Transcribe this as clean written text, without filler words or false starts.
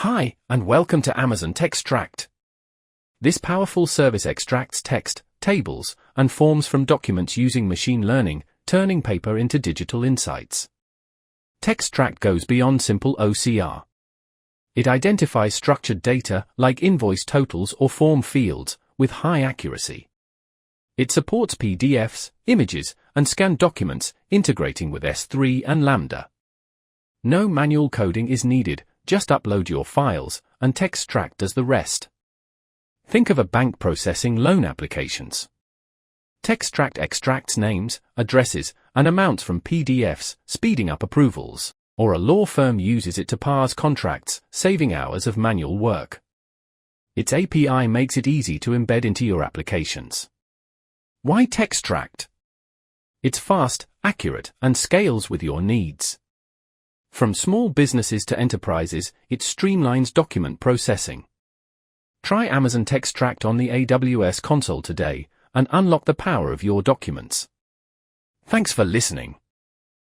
Hi, and welcome to Amazon Textract. This powerful service extracts text, tables, and forms from documents using machine learning, turning paper into digital insights. Textract goes beyond simple OCR. It identifies structured data, like invoice totals or form fields, with high accuracy. It supports PDFs, images, and scanned documents, integrating with S3 and Lambda. No manual coding is needed. Just upload your files, and Textract does the rest. Think of a bank processing loan applications. Textract extracts names, addresses, and amounts from PDFs, speeding up approvals. Or a law firm uses it to parse contracts, saving hours of manual work. Its API makes it easy to embed into your applications. Why Textract? It's fast, accurate, and scales with your needs. From small businesses to enterprises, it streamlines document processing. Try Amazon Textract on the AWS console today and unlock the power of your documents. Thanks for listening.